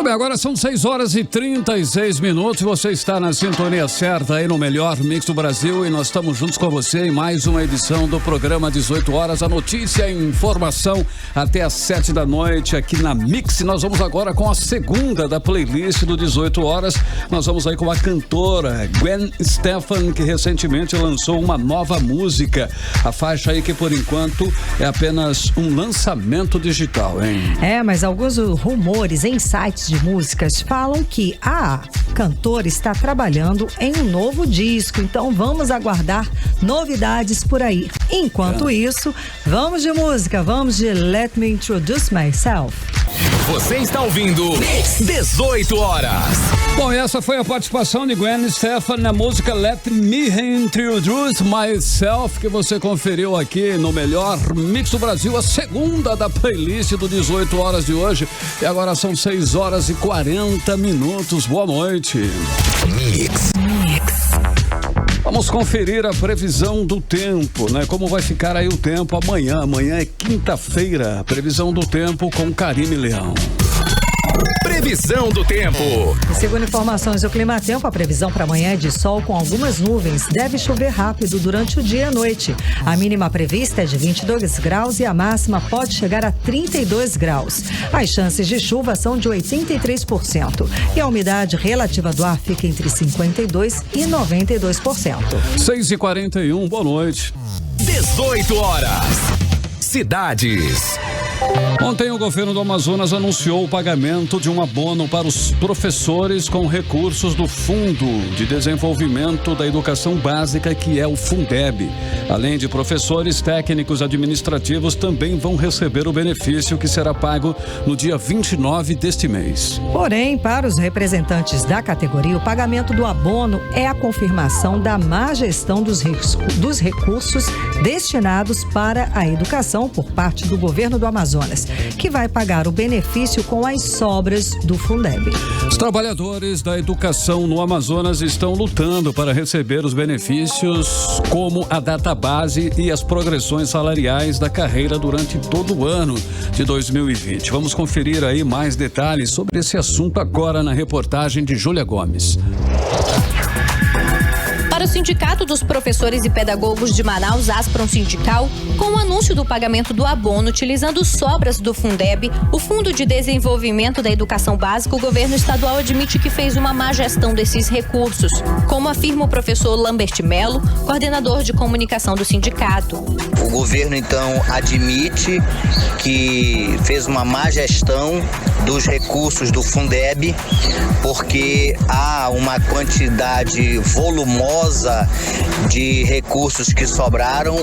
Muito bem, agora são 6h36. Você está na sintonia certa aí no melhor mix do Brasil e nós estamos juntos com você em mais uma edição do programa 18 horas. A notícia e informação até às 7 da noite aqui na Mix. Nós vamos agora com a segunda da playlist do 18 horas. Nós vamos aí com a cantora Gwen Stefani, que recentemente lançou uma nova música. A faixa aí que por enquanto é apenas um lançamento digital, hein? Mas alguns rumores em sites de músicas falam que a cantora está trabalhando em um novo disco, então vamos aguardar novidades por aí. Enquanto isso, vamos de música, vamos de Let Me Introduce Myself. Você está ouvindo 18 horas. Bom, essa foi a participação de Gwen Stefani na música Let Me Introduce Myself, que você conferiu aqui no melhor mix do Brasil, a segunda da playlist do 18 horas de hoje. E agora são 6h40. Boa noite. Mix. Vamos conferir a previsão do tempo, né? Como vai ficar aí o tempo amanhã. Amanhã é quinta-feira. Previsão do tempo com Karine Leão. Previsão do tempo. Segundo informações do Climatempo, a previsão para amanhã é de sol com algumas nuvens. Deve chover rápido durante o dia e a noite. A mínima prevista é de 22 graus e a máxima pode chegar a 32 graus. As chances de chuva são de 83%. E a umidade relativa do ar fica entre 52% e 92%. 6h41, boa noite. 18 horas. Cidades. Ontem o governo do Amazonas anunciou o pagamento de um abono para os professores com recursos do Fundo de Desenvolvimento da Educação Básica, que é o Fundeb. Além de professores, técnicos administrativos também vão receber o benefício, que será pago no dia 29 deste mês. Porém, para os representantes da categoria, o pagamento do abono é a confirmação da má gestão dos recursos destinados para a educação por parte do governo do Amazonas, que vai pagar o benefício com as sobras do Fundeb. Os trabalhadores da educação no Amazonas estão lutando para receber os benefícios, como a database e as progressões salariais da carreira durante todo o ano de 2020. Vamos conferir aí mais detalhes sobre esse assunto agora na reportagem de Júlia Gomes. Para o Sindicato dos Professores e Pedagogos de Manaus, Aspron Sindical, com o anúncio do pagamento do abono utilizando sobras do Fundeb, o Fundo de Desenvolvimento da Educação Básica, o governo estadual admite que fez uma má gestão desses recursos, como afirma o professor Lambert Melo, coordenador de comunicação do sindicato. O governo, então, admite que fez uma má gestão dos recursos do Fundeb, porque há uma quantidade volumosa de recursos que sobraram,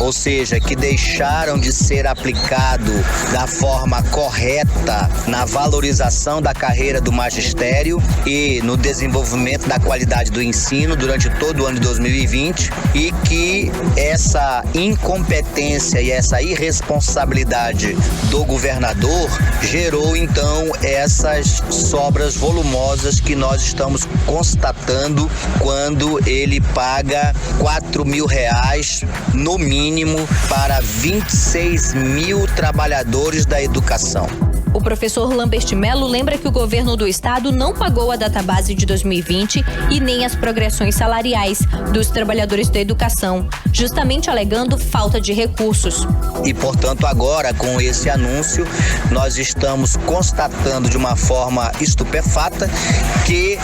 ou seja, que deixaram de ser aplicado da forma correta na valorização da carreira do magistério e no desenvolvimento da qualidade do ensino durante todo o ano de 2020, e que essa incompetência e essa irresponsabilidade do governador gerou então essas sobras volumosas que nós estamos constatando quando ele paga R$4.000 no mínimo para 26 mil trabalhadores da educação. O professor Lambert Melo lembra que o governo do estado não pagou a database de 2020 e nem as progressões salariais dos trabalhadores da educação, justamente alegando falta de recursos. E, portanto, agora, com esse anúncio, nós estamos constatando de uma forma estupefata que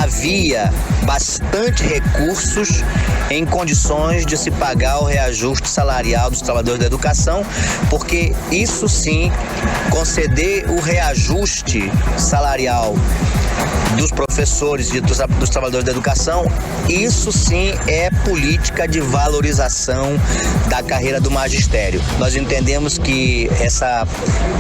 havia bastante recursos em condições de se pagar o reajuste salarial dos trabalhadores da educação, porque isso sim, conceder o reajuste salarial dos professores e dos trabalhadores da educação, isso sim é política de valorização da carreira do magistério. Nós entendemos que essa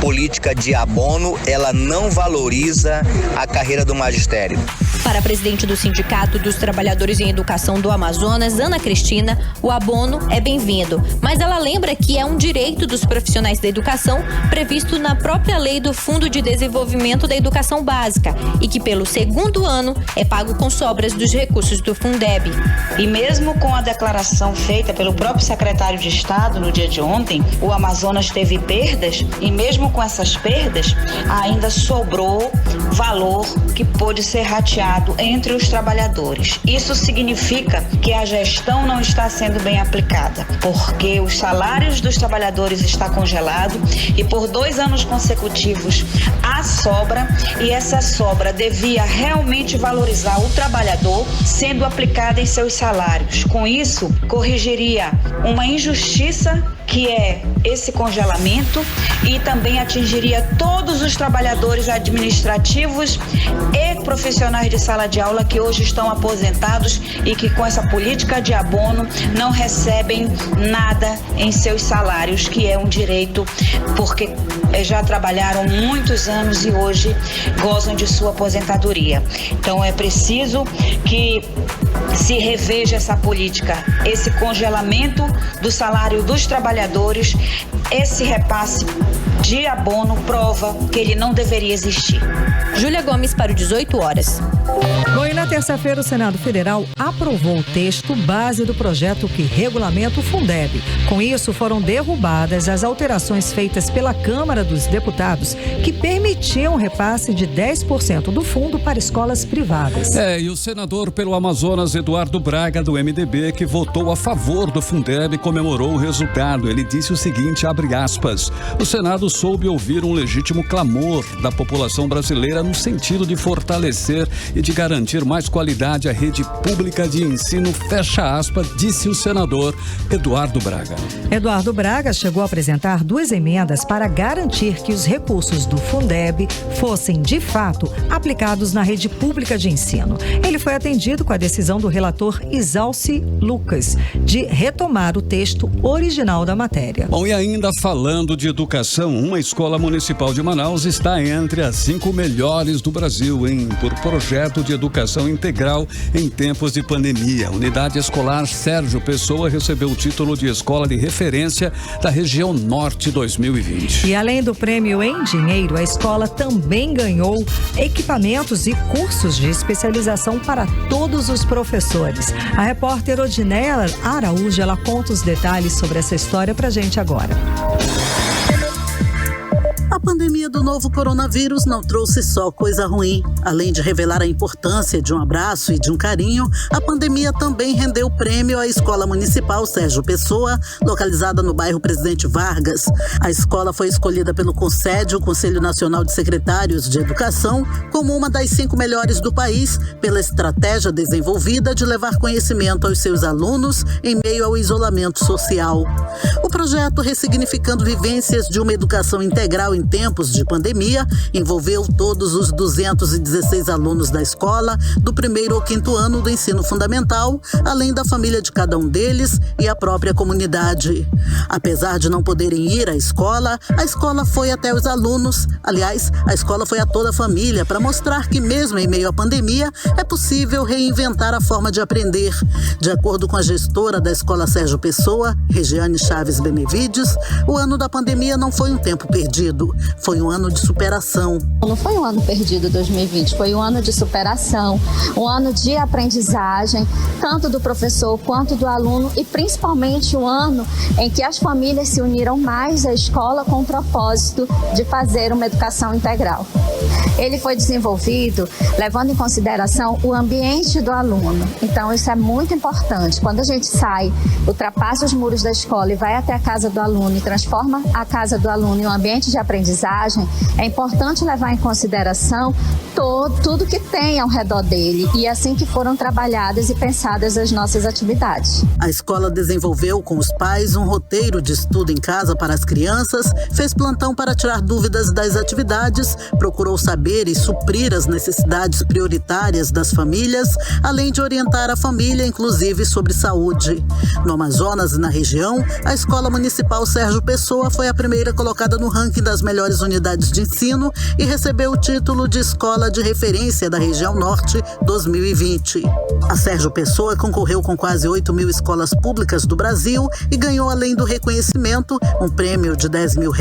política de abono, ela não valoriza a carreira do magistério. Para a presidente do Sindicato dos Trabalhadores em Educação do Amazonas, Ana Cristina, o abono é bem-vindo, mas ela lembra que é um direito dos profissionais da educação previsto na própria lei do Fundo de Desenvolvimento da Educação Básica e que pelo segundo ano é pago com sobras dos recursos do Fundeb. E mesmo com a declaração feita pelo próprio secretário de Estado no dia de ontem, o Amazonas teve perdas e mesmo com essas perdas ainda sobrou valor que pôde ser rateado entre os trabalhadores. Isso significa que a gestão não está sendo bem aplicada, porque os salários dos trabalhadores estão congelados e por 2 anos consecutivos há sobra, e essa sobra devia realmente valorizar o trabalhador sendo aplicada em seus salários. Com isso, corrigiria uma injustiça que é esse congelamento e também atingiria todos os trabalhadores administrativos e profissionais de sala de aula que hoje estão aposentados e que com essa política de abono não recebem nada em seus salários, que é um direito porque já trabalharam muitos anos e hoje gozam de sua aposentadoria. Então é preciso que se reveja essa política, esse congelamento do salário dos trabalhadores, esse repasse de abono prova que ele não deveria existir. Júlia Gomes para o 18 horas. Bom, e na terça-feira o Senado Federal aprovou o texto base do projeto que regulamenta o Fundeb. Com isso, foram derrubadas as alterações feitas pela Câmara dos Deputados que permitiam o repasse de 10% do fundo para escolas privadas. E o senador pelo Amazonas, Eduardo Braga, do MDB, que votou a favor do Fundeb, comemorou o resultado. Ele disse o seguinte, abre aspas, o Senado soube ouvir um legítimo clamor da população brasileira no sentido de fortalecer e de garantir mais qualidade à rede pública de ensino, fecha aspas, disse o senador Eduardo Braga. Eduardo Braga chegou a apresentar 2 emendas para garantir que os recursos do Fundeb fossem, de fato, aplicados na rede pública de ensino. Ele foi atendido com a decisão do relator Isalci Lucas de retomar o texto original da matéria. Bom, e ainda falando de educação, uma escola municipal de Manaus está entre as 5 melhores do Brasil, por projeto de educação integral em tempos de pandemia. A Unidade Escolar Sérgio Pessoa recebeu o título de Escola de Referência da Região Norte 2020. E além do prêmio em dinheiro, a escola também ganhou equipamentos e cursos de especialização para todos os professores. A repórter Odinéia Araújo, ela conta os detalhes sobre essa história pra gente agora. A pandemia do novo coronavírus não trouxe só coisa ruim. Além de revelar a importância de um abraço e de um carinho, a pandemia também rendeu prêmio à Escola Municipal Sérgio Pessoa, localizada no bairro Presidente Vargas. A escola foi escolhida pelo CONSED, o Conselho Nacional de Secretários de Educação, como uma das 5 melhores do país, pela estratégia desenvolvida de levar conhecimento aos seus alunos em meio ao isolamento social. O projeto Ressignificando Vivências de uma Educação Integral em Tempos de Pandemia envolveu todos os 216 alunos da escola, do 1º ao 5º ano do ensino fundamental, além da família de cada um deles e a própria comunidade. Apesar de não poderem ir à escola, a escola foi até os alunos. Aliás, a escola foi a toda a família para mostrar que mesmo em meio à pandemia é possível reinventar a forma de aprender. De acordo com a gestora da Escola Sérgio Pessoa, Regiane Chaves Benevides, o ano da pandemia não foi um tempo perdido. Foi um ano de superação. Não foi um ano perdido 2020, foi um ano de superação, um ano de aprendizagem, tanto do professor quanto do aluno e principalmente um ano em que as famílias se uniram mais à escola com o propósito de fazer uma educação integral. Ele foi desenvolvido levando em consideração o ambiente do aluno. Então, isso é muito importante. Quando a gente sai, ultrapassa os muros da escola e vai até a casa do aluno e transforma a casa do aluno em um ambiente de aprendizagem, é importante levar em consideração tudo que tem ao redor dele e assim que foram trabalhadas e pensadas as nossas atividades. A escola desenvolveu com os pais um roteiro de estudo em casa para as crianças, fez plantão para tirar dúvidas das atividades, procurou saber e suprir as necessidades prioritárias das famílias, além de orientar a família, inclusive sobre saúde. No Amazonas e na região, a Escola Municipal Sérgio Pessoa foi a primeira colocada no ranking das melhores melhores unidades de ensino e recebeu o título de Escola de Referência da Região Norte 2020. A Sérgio Pessoa concorreu com quase 8 mil escolas públicas do Brasil e ganhou, além do reconhecimento, um prêmio de R$10 mil,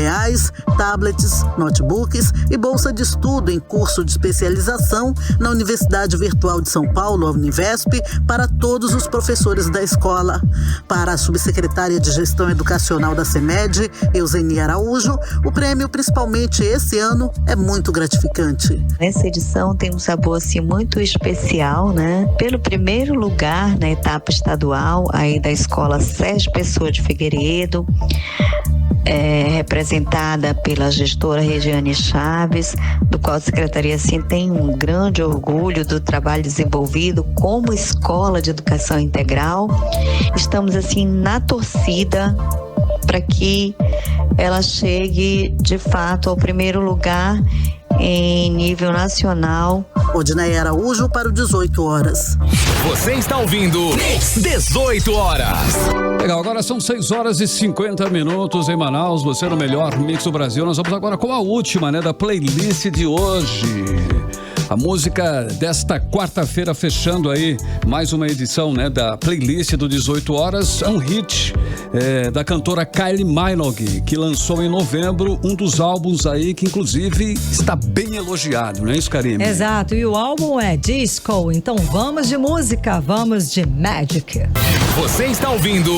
tablets, notebooks e bolsa de estudo em curso de especialização na Universidade Virtual de São Paulo, a Univesp, para todos os professores da escola. Para a subsecretária de Gestão Educacional da CEMED, Eusenia Araújo, o prêmio, principalmente esse ano, é muito gratificante. Essa edição tem um sabor assim muito especial, né? Pelo primeiro lugar na etapa estadual aí da Escola Sérgio Pessoa de Figueiredo, representada pela gestora Regiane Chaves, do qual a Secretaria assim, tem um grande orgulho do trabalho desenvolvido como escola de educação integral. Estamos assim na torcida para que ela chegue de fato ao primeiro lugar em nível nacional. Odinaia Araújo para o 18 horas. Você está ouvindo 18 horas. Legal, agora são 6 horas e 50 minutos em Manaus. Você no melhor mix do Brasil. Nós vamos agora com a última, da playlist de hoje. A música desta quarta-feira, fechando aí mais uma edição, da playlist do 18 horas, é um hit da cantora Kylie Minogue, que lançou em novembro um dos álbuns aí que inclusive está bem elogiado, não é isso, Karine? Exato, e o álbum é Disco, então vamos de música, vamos de Magic. Você está ouvindo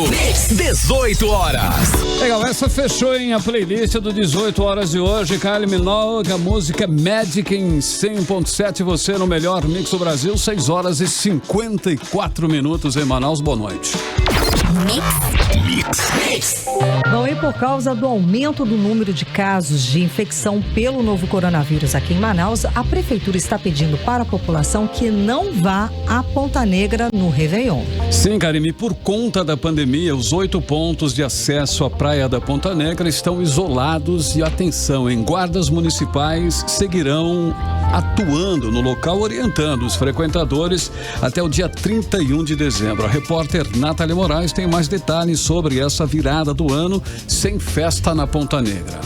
18 horas. Legal, essa fechou a playlist do 18 horas de hoje. Kylie Minogue, a música Magic em 100.7, você no melhor mix do Brasil, 6 horas e 54 minutos em Manaus. Boa noite. Bom, e por causa do aumento do número de casos de infecção pelo novo coronavírus aqui em Manaus, a prefeitura está pedindo para a população que não vá à Ponta Negra no Réveillon. Sim, Karine, por conta da pandemia, os 8 pontos de acesso à praia da Ponta Negra estão isolados e, atenção, guardas municipais seguirão atuando no local, orientando os frequentadores até o dia 31 de dezembro. A repórter Nathalie Moraes tem mais detalhes sobre essa virada do ano sem festa na Ponta Negra.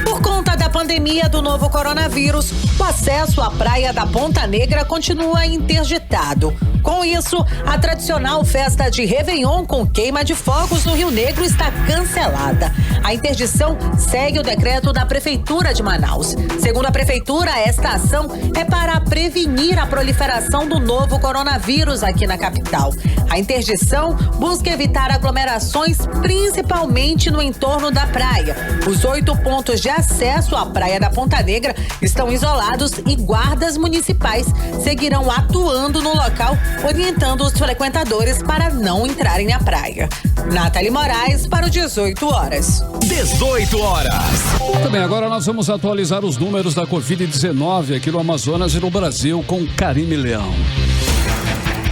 Por conta da pandemia do novo coronavírus, o acesso à praia da Ponta Negra continua interditado. Com isso, a tradicional festa de Réveillon com queima de fogos no Rio Negro está cancelada. A interdição segue o decreto da Prefeitura de Manaus. Segundo a Prefeitura, esta ação é para prevenir a proliferação do novo coronavírus aqui na capital. A interdição busca evitar aglomerações, principalmente no entorno da praia. Os 8 pontos de acesso à praia da Ponta Negra estão isolados e guardas municipais seguirão atuando no local, orientando os frequentadores para não entrarem na praia. Nathalie Moraes para o 18 horas. 18 horas. Muito bem, agora nós vamos atualizar os números da Covid-19 aqui no Amazonas e no Brasil com Karine Leão.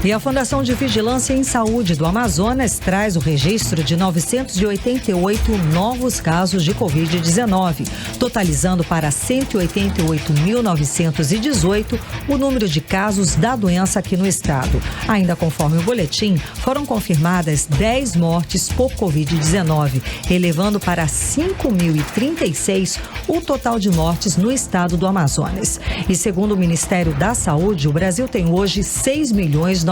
E a Fundação de Vigilância em Saúde do Amazonas traz o registro de 988 novos casos de Covid-19, totalizando para 188.918 o número de casos da doença aqui no estado. Ainda conforme o boletim, foram confirmadas 10 mortes por Covid-19, elevando para 5.036 o total de mortes no estado do Amazonas. E segundo o Ministério da Saúde, o Brasil tem hoje 6.907.034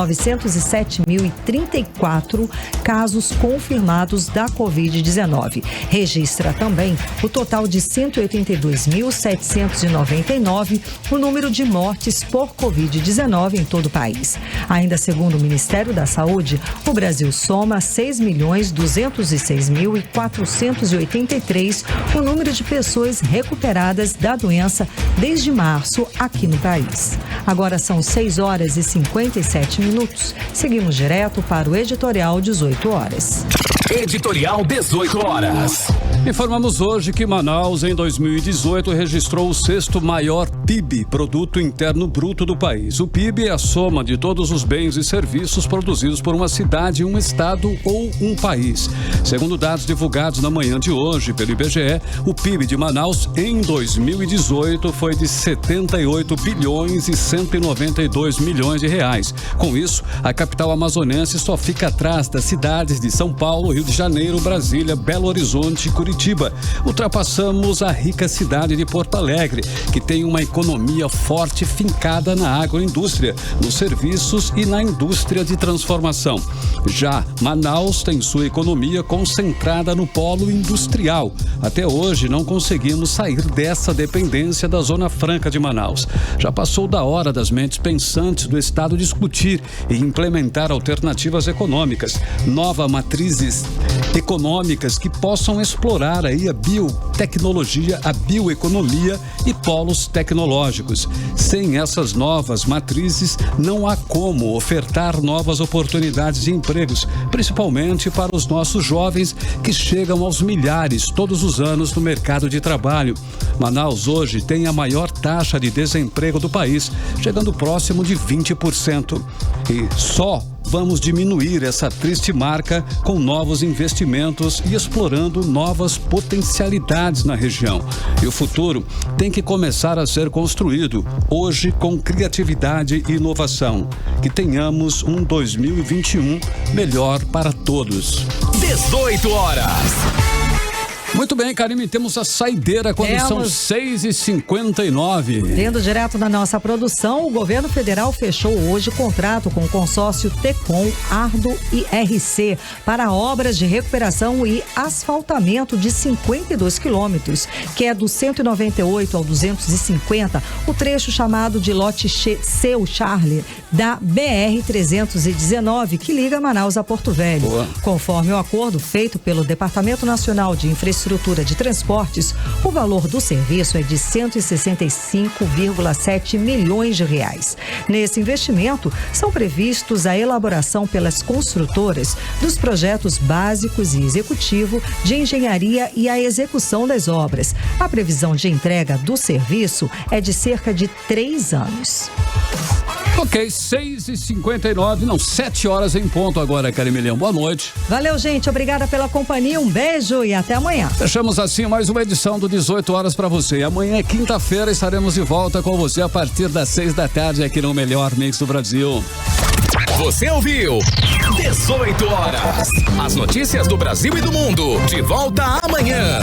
casos confirmados da Covid-19. Registra também o total de 182.799 o número de mortes por Covid-19 em todo o país. Ainda segundo o Ministério da Saúde, o Brasil soma 6.206.483 o número de pessoas recuperadas da doença desde março aqui no país. Agora são 6 horas e 57 minutos. Seguimos direto para o editorial 18 horas. Editorial 18 horas. Informamos hoje que Manaus, em 2018, registrou o 6º maior PIB, Produto Interno Bruto do país. O PIB é a soma de todos os bens e serviços produzidos por uma cidade, um estado ou um país. Segundo dados divulgados na manhã de hoje pelo IBGE, o PIB de Manaus, em 2018, foi de 78 bilhões e 192 milhões de reais. Com isso, a capital amazonense só fica atrás das cidades de São Paulo, Rio de Janeiro, Brasília, Belo Horizonte, Curitiba Curitiba. Ultrapassamos a rica cidade de Porto Alegre, que tem uma economia forte fincada na agroindústria, nos serviços e na indústria de transformação. Já Manaus tem sua economia concentrada no polo industrial. Até hoje não conseguimos sair dessa dependência da Zona Franca de Manaus. Já passou da hora das mentes pensantes do Estado discutir e implementar alternativas econômicas, novas matrizes econômicas que possam explorar aí a biotecnologia, a bioeconomia e polos tecnológicos. Sem essas novas matrizes, não há como ofertar novas oportunidades de empregos, principalmente para os nossos jovens que chegam aos milhares todos os anos no mercado de trabalho. Manaus hoje tem a maior taxa de desemprego do país, chegando próximo de 20%. E só vamos diminuir essa triste marca com novos investimentos e explorando novas potencialidades na região. E o futuro tem que começar a ser construído hoje com criatividade e inovação. Que tenhamos um 2021 melhor para todos. 18 horas. Muito bem, Karime, temos a saideira quando são 6h59. Vindo direto da nossa produção, o governo federal fechou hoje contrato com o consórcio Tecom, Ardo e RC para obras de recuperação e asfaltamento de 52 quilômetros, que é do 198 ao 250, o trecho chamado de lote Seu Charlie, da BR-319, que liga Manaus a Porto Velho. Boa. Conforme o acordo feito pelo Departamento Nacional de Infraestrutura de Transportes, o valor do serviço é de 165,7 milhões de reais. Nesse investimento, são previstos a elaboração pelas construtoras dos projetos básicos e executivo de engenharia e a execução das obras. A previsão de entrega do serviço é de cerca de 3 anos. Ok, 6h59, não, 7 horas em ponto agora, Karime Leão. Boa noite. Valeu, gente. Obrigada pela companhia. Um beijo e até amanhã. Fechamos assim mais uma edição do 18 horas para você. Amanhã é quinta-feira, estaremos de volta com você a partir das 6 da tarde aqui no Melhor Mix do Brasil. Você ouviu 18 horas. As notícias do Brasil e do mundo. De volta amanhã.